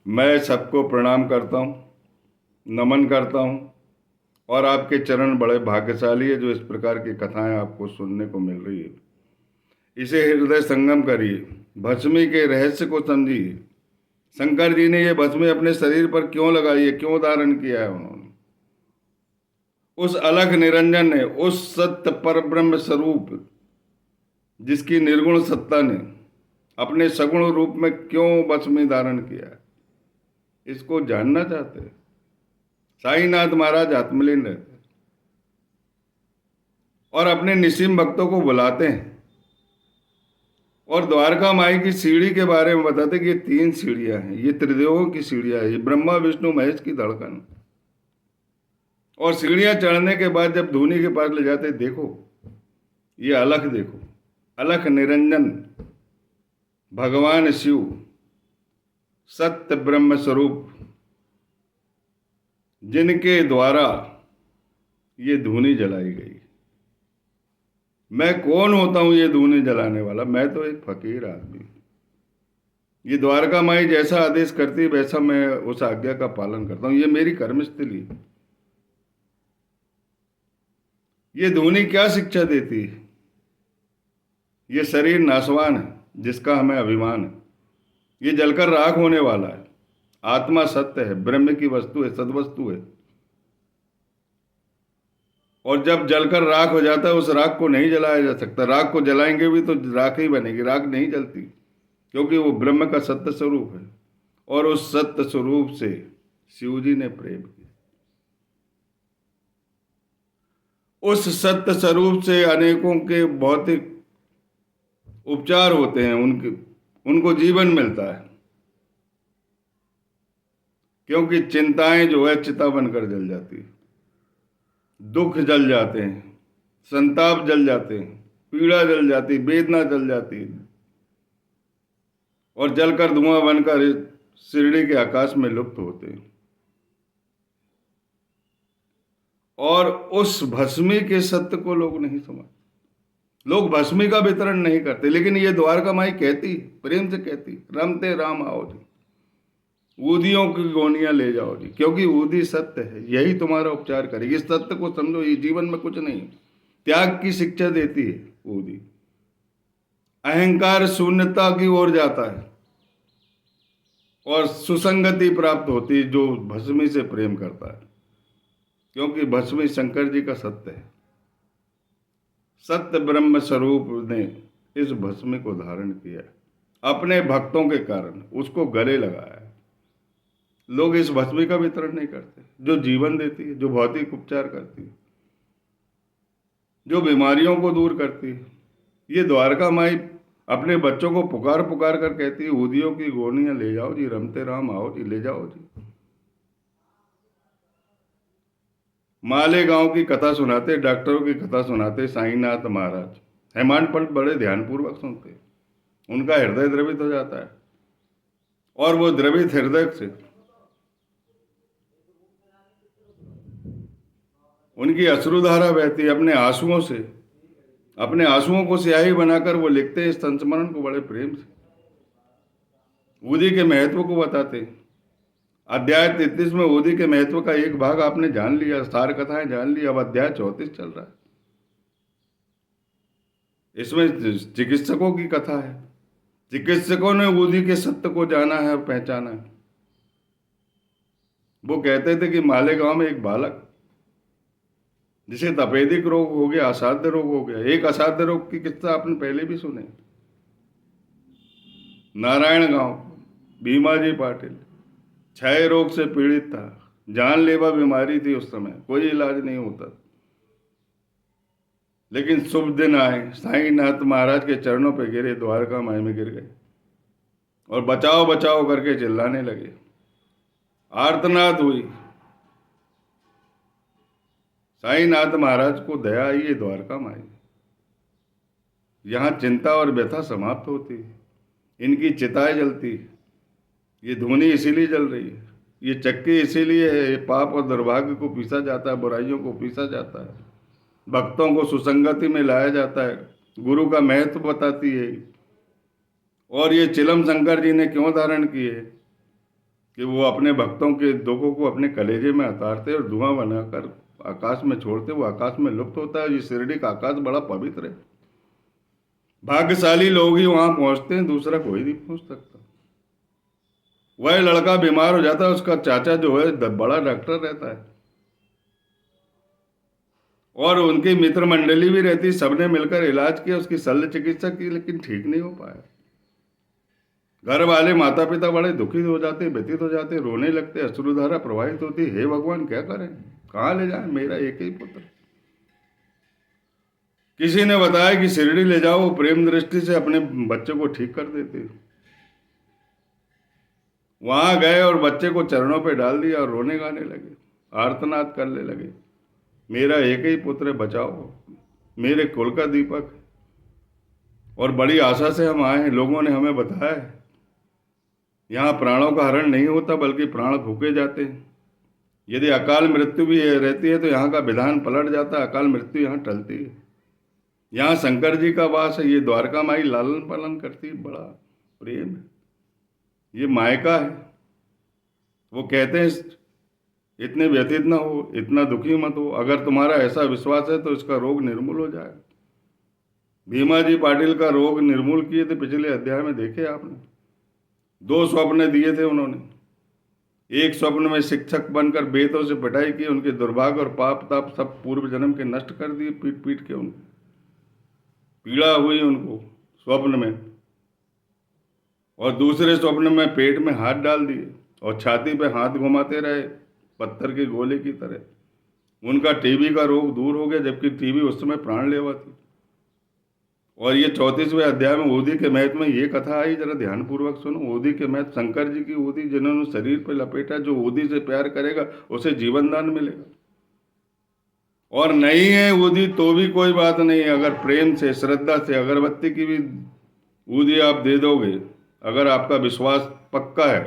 मैं सबको प्रणाम करता हूँ, नमन करता हूँ। और आपके चरण बड़े भाग्यशाली है जो इस प्रकार की कथाएं आपको सुनने को मिल रही है। इसे हृदय संगम करिए, भस्मी के रहस्य को समझिए। शंकर जी ने ये भस्मी अपने शरीर पर क्यों लगाई है, क्यों धारण किया है उन्होंने? उस अलख निरंजन ने, उस सत्य पर ब्रह्म स्वरूप जिसकी निर्गुण सत्ता ने अपने सगुण रूप में क्यों भस्मी धारण किया है, इसको जानना चाहते हैं। साईनाथ महाराज आत्मलीन रहते हैं और अपने निसीम भक्तों को बुलाते हैं और द्वारका माई की सीढ़ी के बारे में बताते हैं कि ये 3 सीढ़ियां हैं, ये त्रिदेवों की सीढ़ियां हैं, ये ब्रह्मा विष्णु महेश की धड़कन। और सीढ़ियां चढ़ने के बाद जब धूनी के पास ले जाते, देखो ये अलख, देखो अलख निरंजन भगवान शिव सत्य ब्रह्म स्वरूप जिनके द्वारा ये धूनी जलाई गई। मैं कौन होता हूं ये धूनी जलाने वाला? मैं तो एक फकीर आदमी। ये द्वारका माई जैसा आदेश करती है वैसा मैं उस आज्ञा का पालन करता हूं। ये मेरी कर्मस्थली। ये धूनी क्या शिक्षा देती है? ये शरीर नाशवान है जिसका हमें अभिमान है, ये जलकर राख होने वाला है। आत्मा सत्य है, ब्रह्म की वस्तु है, सद्वस्तु है। और जब जलकर राख हो जाता है उस राख को नहीं जलाया जा सकता। राख को जलाएंगे भी तो राख ही बनेगी, राख नहीं जलती, क्योंकि वो ब्रह्म का सत्य स्वरूप है। और उस सत्य स्वरूप से शिव जी ने प्रेम किया। उस सत्य स्वरूप से अनेकों के भौतिक उपचार होते हैं, उनको जीवन मिलता है, क्योंकि चिंताएं जो है चिता बनकर जल जाती है, दुख जल जाते हैं, संताप जल जाते हैं, पीड़ा जल जाती, वेदना जल जाती और जलकर धुआं बनकर शिरडी के आकाश में लुप्त होते हैं। और उस भस्मी के सत्य को लोग नहीं समझते। लोग भस्मी का वितरण नहीं करते, लेकिन ये द्वारका माई कहती, प्रेम से कहती, रमते राम आओ जी, ऊदियों की गोनियां ले जाओ जी, क्योंकि ऊदी सत्य है, यही तुम्हारा उपचार करेगी। इस सत्य को समझो, ये जीवन में कुछ नहीं, त्याग की शिक्षा देती है ऊदी। अहंकार शून्यता की ओर जाता है और सुसंगति प्राप्त होती है जो भस्मी से प्रेम करता है, क्योंकि भस्मी शंकर जी का सत्य है। सत्य ब्रह्म स्वरूप ने इस भस्मी को धारण किया, अपने भक्तों के कारण उसको गले लगाया है। लोग इस भस्मी का वितरण नहीं करते, जो जीवन देती है, जो भौतिक उपचार करती है, जो बीमारियों को दूर करती है। ये द्वारका माई अपने बच्चों को पुकार पुकार कर कहती है, ऊदियों की गोनियां ले जाओ जी, रमते राम आओ जी, ले जाओ जी। मालेगांव की कथा सुनाते, डॉक्टरों की कथा सुनाते साईनाथ महाराज। हेमांत पंत बड़े ध्यानपूर्वक सुनते, उनका हृदय द्रवित हो जाता है और वो द्रवित हृदय से उनकी अश्रुधारा बहती है। अपने आंसुओं से, अपने आंसुओं को स्याही बनाकर वो लिखते हैं इस संस्मरण को बड़े प्रेम से, ऊदी के महत्व को बताते हैं। अध्याय 33 में ऊदी के महत्व का एक भाग आपने जान लिया, सार कथाएं जान ली। अब अध्याय 34 चल रहा है, इसमें चिकित्सकों की कथा है। चिकित्सकों ने ऊदी के सत्य को जाना है और पहचाना है। वो कहते थे कि मालेगांव में एक बालक जिसे तपेदिक रोग हो गया, असाध्य रोग हो गया। एक असाध्य रोग की किस्सा आपने पहले भी सुने, नारायण गांव भीमाजी पाटिल क्षय रोग से पीड़ित था, जानलेवा बीमारी थी, उस समय कोई इलाज नहीं होता। लेकिन शुभ दिन आए, साईनाथ महाराज के चरणों पे गिरे, द्वारका माई में गिर गए और बचाओ बचाओ करके चिल्लाने लगे, आर्तनाद हुई। साईनाथ महाराज को दया आई है द्वारका माई, यहाँ चिंता और व्यथा समाप्त होती है, इनकी चिताएं जलती, ये धूनी इसीलिए जल रही है, ये चक्की इसीलिए है, ये पाप और दुर्भाग्य को पीसा जाता है, बुराइयों को पीसा जाता है, भक्तों को सुसंगति में लाया जाता है, गुरु का महत्व बताती है। और ये चिलम शंकर जी ने क्यों धारण किए कि वो अपने भक्तों के दुखों को अपने कलेजे में उतारते और धुआं बनाकर आकाश में छोड़ते, वो आकाश में लुप्त होता है। ये शिरडी का आकाश बड़ा पवित्र है। भाग्यशाली लोग ही वहां पहुंचते हैं, दूसरा कोई नहीं पहुंच सकता। वह लड़का बीमार हो जाता है, उसका चाचा जो है बड़ा डॉक्टर रहता है और उनकी मित्र मंडली भी रहती, सबने मिलकर इलाज किया, उसकी शल्य चिकित्सा की, लेकिन ठीक नहीं हो पाया। घर वाले माता पिता बड़े दुखित हो जाते, व्यथित हो जाते, रोने लगते, अश्रुधारा प्रवाहित होती। हे भगवान, क्या करें, कहाँ ले जाएं, मेरा एक ही पुत्र। किसी ने बताया कि शिरडी ले जाओ, वो प्रेम दृष्टि से अपने बच्चे को ठीक कर देते। वहां गए और बच्चे को चरणों पे डाल दिया और रोने गाने लगे, आर्तनाद करने लगे, मेरा एक ही पुत्र, बचाओ, मेरे कुल का दीपक। और बड़ी आशा से हम आए हैं, लोगों ने हमें बताया है यहाँ प्राणों का हरण नहीं होता, बल्कि प्राण फूके जाते हैं। यदि अकाल मृत्यु भी रहती है तो यहाँ का विधान पलट जाता है, अकाल मृत्यु यहाँ टलती है। यहाँ शंकर जी का वास है, ये द्वारका माई लालन पालन करती है, बड़ा प्रेम है, ये मायका है। वो कहते हैं इतने व्यथित ना हो, इतना दुखी मत हो, अगर तुम्हारा ऐसा विश्वास है तो इसका रोग निर्मूल हो जाएगा। भीमा जी पाटिल का रोग निर्मूल किए थे, पिछले अध्याय में देखे आपने। 2 स्वप्न दिए थे उन्होंने। एक स्वप्न में शिक्षक बनकर बेतों से पिटाई की, उनके दुर्भाग्य और पाप ताप सब पूर्व जन्म के नष्ट कर दिए, पीट पीट के उनको पीड़ा हुई उनको स्वप्न में। और दूसरे स्वप्न में पेट में हाथ डाल दिए और छाती पे हाथ घुमाते रहे पत्थर के गोले की तरह। उनका टीबी का रोग दूर हो गया, जबकि टीबी उस समय प्राणलेवा थी। और ये 34वें अध्याय में ओदी के महत्व में ये कथा आई, जरा ध्यान पूर्वक सुनो। ओदी के महत्व, शंकर जी की ओदी जिन्होंने शरीर पर लपेटा, जो ओदी से प्यार करेगा उसे जीवन दान मिलेगा। और नहीं है ओदी तो भी कोई बात नहीं, अगर प्रेम से श्रद्धा से अगरबत्ती की भी ओदी आप दे दोगे, अगर आपका विश्वास पक्का है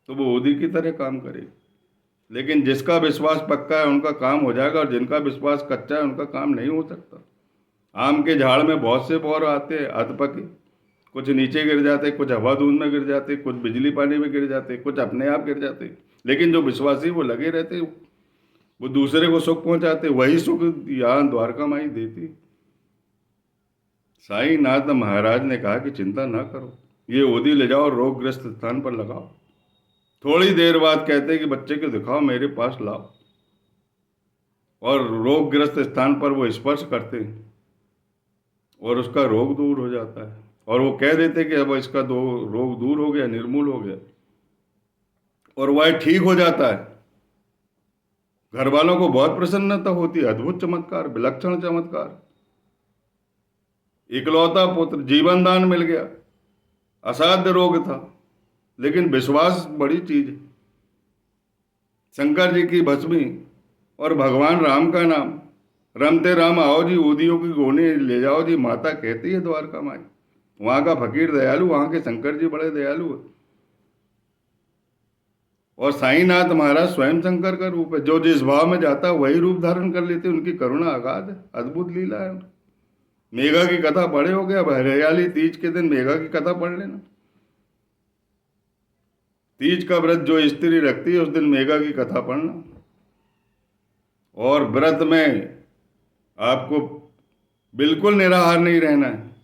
तो वो ओदी की तरह काम करेगी। लेकिन जिसका विश्वास पक्का है उनका काम हो जाएगा, और जिनका विश्वास कच्चा है उनका काम नहीं हो सकता। आम के झाड़ में बहुत से बौर आते हैं अधपके, कुछ नीचे गिर जाते, कुछ हवा धूंध में गिर जाते, कुछ बिजली पानी में गिर जाते, कुछ अपने आप गिर जाते। लेकिन जो विश्वासी वो लगे रहते, वो दूसरे को सुख पहुंचाते, वही सुख यहाँ द्वारका माई देती। साईं नाथ महाराज ने कहा कि चिंता ना करो, ये ओदी ले जाओ, रोगग्रस्त स्थान पर लगाओ। थोड़ी देर बाद कहते कि बच्चे को दिखाओ, मेरे पास लाओ, और रोगग्रस्त स्थान पर वो स्पर्श करते हैं और उसका रोग दूर हो जाता है। और वो कह देते कि अब इसका रोग दूर हो गया, निर्मूल हो गया, और वह ठीक हो जाता है। घर वालों को बहुत प्रसन्नता होती है। अद्भुत चमत्कार, विलक्षण चमत्कार। इकलौता पुत्र, जीवन दान मिल गया, असाध्य रोग था, लेकिन विश्वास बड़ी चीज है। शंकर जी की भस्मी और भगवान राम का नाम, रमते राम आओ जी, ओदियों की गोनी ले जाओ जी, माता कहती है द्वारका माई। वहां का फकीर दयालु, वहां के शंकर जी बड़े दयालु है। और साईनाथ महाराज स्वयं शंकर का रूप है, जो जिस भाव में जाता है वही रूप धारण कर लेते। उनकी करुणा अगाध है, अद्भुत लीला है। मेघा की कथा पढ़े हो गया, हरियाली तीज के दिन मेघा की कथा पढ़ लेना। तीज का व्रत जो स्त्री रखती है उस दिन मेघा की कथा पढ़ना। और व्रत में आपको बिल्कुल निराहार नहीं रहना है।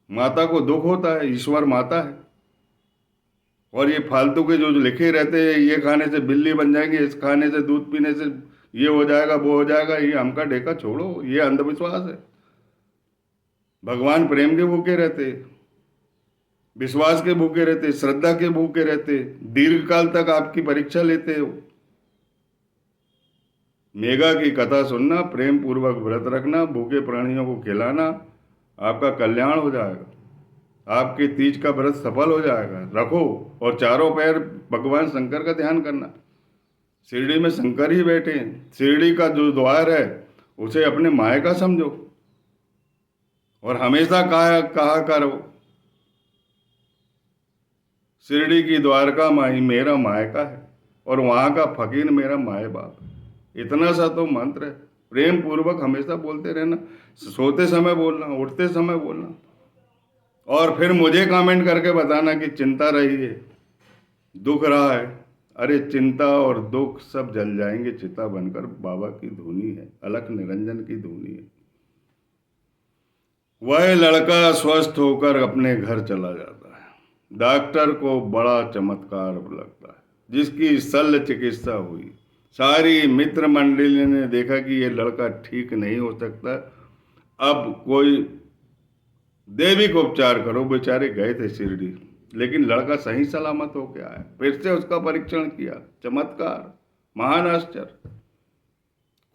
माता को दुख होता है, ईश्वर माता है। और ये फालतू के जो लिखे रहते हैं, ये खाने से बिल्ली बन जाएंगे, इस खाने से दूध पीने से ये हो जाएगा, वो हो जाएगा, ये हमका ढेका छोड़ो, ये अंधविश्वास है। भगवान प्रेम के भूखे रहते, विश्वास के भूखे रहते, श्रद्धा के भूखे रहते, दीर्घ काल तक आपकी परीक्षा लेते हो। मेघा की कथा सुनना, प्रेम पूर्वक व्रत रखना, भूखे प्राणियों को खिलाना, आपका कल्याण हो जाएगा, आपके तीज का व्रत सफल हो जाएगा। रखो, और चारों पैर भगवान शंकर का ध्यान करना। शिरडी में शंकर ही बैठे हैं। शिरडी का जो द्वार है उसे अपने मायका समझो, और हमेशा कहा करो, शिरडी की द्वारका माई मेरा मायका है, और वहाँ का फकीर मेरा माए बाप है। इतना सा तो मंत्र है। प्रेम पूर्वक हमेशा बोलते रहना, सोते समय बोलना, उठते समय बोलना, और फिर मुझे कमेंट करके बताना कि चिंता रही है। दुख रहा है, अरे चिंता और दुख सब जल जाएंगे चिता बनकर। बाबा की धुनी है, अलख निरंजन की धुनी है। वह लड़का स्वस्थ होकर अपने घर चला जाता है। डॉक्टर को बड़ा चमत्कार लगता है जिसकी शल्य चिकित्सा हुई। सारी मित्र मंडली ने देखा कि ये लड़का ठीक नहीं हो सकता, अब कोई दैविक उपचार करो। बेचारे गए थे शिरडी, लेकिन लड़का सही सलामत होके आया। फिर से उसका परीक्षण किया, चमत्कार, महान आश्चर्य,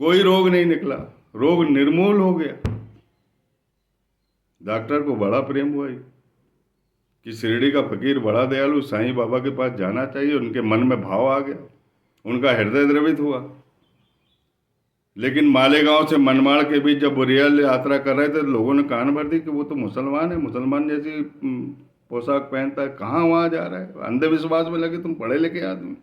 कोई रोग नहीं निकला, रोग निर्मूल हो गया। डॉक्टर को बड़ा प्रेम हुआ कि शिरडी का फकीर बड़ा दयालु, साईं बाबा के पास जाना चाहिए। उनके मन में भाव आ गया, उनका हृदय द्रवित हुआ। लेकिन मालेगांव से मनमाड़ के बीच जब बुरियाल यात्रा कर रहे थे तो लोगों ने कान भर दी कि वो तो मुसलमान है, मुसलमान जैसी पोशाक पहनता है, कहाँ वहां जा रहा है। अंधविश्वास में लगे, तुम पढ़े लिखे आदमी।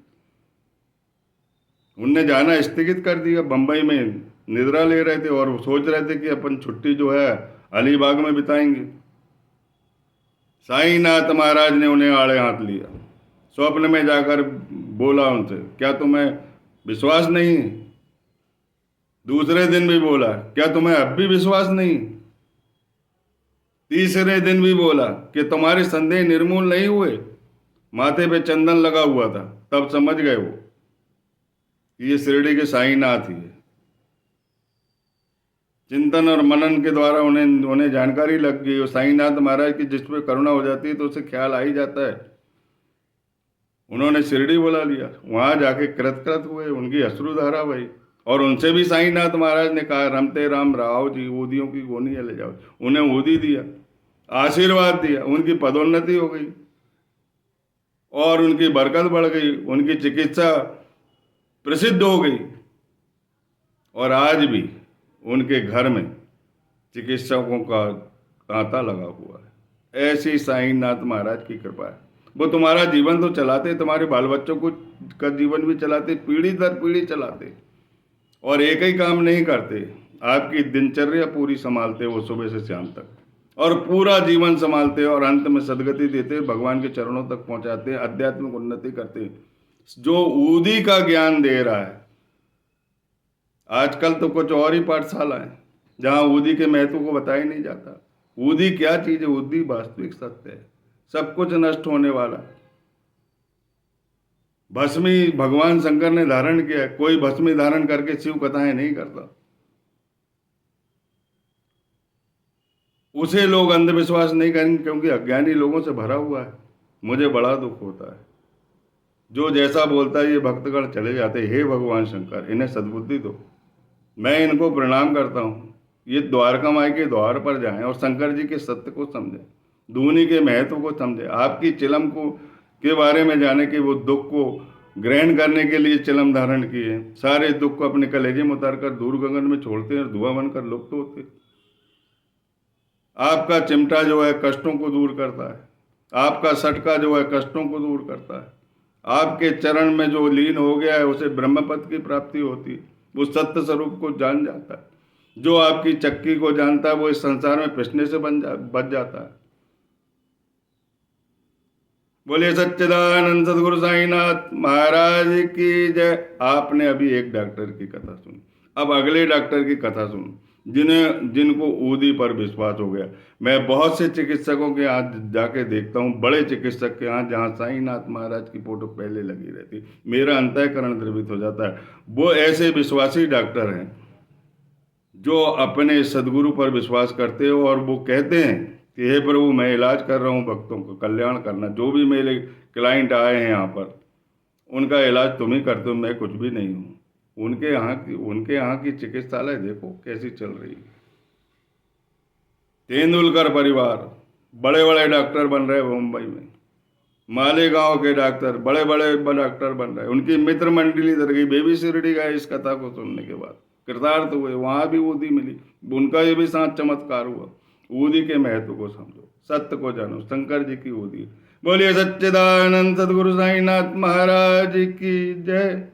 उनने जाना स्थगित कर दिया। बंबई में निद्रा ले रहे थे और सोच रहे थे कि अपन छुट्टी जो है अलीबाग में बिताएंगे। साईनाथ महाराज ने उन्हें आड़े हाथ लिया। स्वप्न में जाकर बोला उनसे, क्या तुम्हें विश्वास नहीं? दूसरे दिन भी बोला, क्या तुम्हें अब भी विश्वास नहीं? तीसरे दिन भी बोला कि तुम्हारे संदेह निर्मूल नहीं हुए। माथे पे चंदन लगा हुआ था, तब समझ गए वो कि ये शिरडी के साईनाथ ही है। चिंतन और मनन के द्वारा उन्हें जानकारी लग गई। और साईनाथ महाराज की जिस पे करुणा हो जाती है तो उसे ख्याल आ ही जाता है। उन्होंने शिरडी बुला लिया, वहां जाके कृत हुए, उनकी अश्रुधारा बही। और उनसे भी साईनाथ महाराज ने कहा, रमते राम राव जी, ऊदियों की गोनियां ले जाओ। उन्हें ऊदी दिया, आशीर्वाद दिया, उनकी पदोन्नति हो गई और उनकी बरकत बढ़ गई, उनकी चिकित्सा प्रसिद्ध हो गई। और आज भी उनके घर में चिकित्सकों का तांता लगा हुआ है। ऐसी साईनाथ महाराज की कृपा है। वो तुम्हारा जीवन तो चलाते, तुम्हारे बाल बच्चों को का जीवन भी चलाते, पीढ़ी दर पीढ़ी चलाते, और एक ही काम नहीं करते, आपकी दिनचर्या पूरी संभालते वो सुबह से शाम तक, और पूरा जीवन संभालते और अंत में सदगति देते, भगवान के चरणों तक पहुंचाते, आध्यात्मिक उन्नति करते। जो ऊदी का ज्ञान दे रहा है, आजकल तो कुछ और ही पाठशाला है जहां ऊदी के महत्व को बताया नहीं जाता। ऊदी क्या चीज है? ऊदी वास्तविक सत्य है, सब कुछ नष्ट होने वाला। भस्मी भगवान शंकर ने धारण किया, कोई भस्मी धारण करके शिव कथाएं नहीं करता। उसे लोग अंधविश्वास नहीं करेंगे क्योंकि अज्ञानी लोगों से भरा हुआ है। मुझे बड़ा दुख होता है, जो जैसा बोलता है ये भक्तगण चले जाते। हे भगवान शंकर, इन्हें सद्बुद्धि दो। मैं इनको प्रणाम करता हूँ। ये द्वारका माई के द्वार पर जाएं और शंकर जी के सत्य को समझें, धूनी के महत्व को समझें, आपकी चिलम को के बारे में जाने कि वो दुख को ग्रहण करने के लिए चिलम धारण किए। सारे दुख को अपने कलेजे में उतार कर दूर गगन में छोड़ते हैं और धुआं बनकर लुप्त होते। आपका चिमटा जो है कष्टों को दूर करता है, आपका सटका जो है कष्टों को दूर करता है। आपके चरण में जो लीन हो गया है उसे ब्रह्मपद की प्राप्ति होती है, वो सत्य स्वरूप को जान जाता है। जो आपकी चक्की को जानता है वो इस संसार में पिसने से बच जाता है। बोलिए सच्चिदानंद सदगुरु साईनाथ महाराज की जय। आपने अभी एक डॉक्टर की कथा सुनी, अब अगले डॉक्टर की कथा सुनो जिनको ऊदी पर विश्वास हो गया। मैं बहुत से चिकित्सकों के यहाँ जाके देखता हूँ, बड़े चिकित्सक के यहाँ जहाँ साईनाथ महाराज की फोटो पहले लगी रहती, मेरा अंतःकरण द्रवित हो जाता है। वो ऐसे विश्वासी डॉक्टर हैं जो अपने सदगुरु पर विश्वास करते हो और वो कहते हैं कि हे प्रभु, मैं इलाज कर रहा हूँ, भक्तों का कल्याण करना। जो भी मेरे क्लाइंट आए हैं यहाँ पर, उनका इलाज तुम ही करते हो, मैं कुछ भी नहीं हूँ। उनके यहाँ की चिकित्सालय देखो कैसी चल रही है। तेंदुलकर परिवार बड़े बड़े डॉक्टर बन रहे मुंबई में, मालेगांव के डॉक्टर बड़े बड़े डॉक्टर बन रहे। उनकी मित्र मंडली इधर गई, बेबी शिरडी गए इस कथा को सुनने के बाद, कृतार्थ हुए, वहां भी ऊदी मिली, उनका ये भी साथ चमत्कार हुआ। ऊदी के महत्व को समझो, सत्य को जानो, शंकर जी की ऊदी। बोलिए सच्चिदानंद सदगुरु साईनाथ महाराज की जय।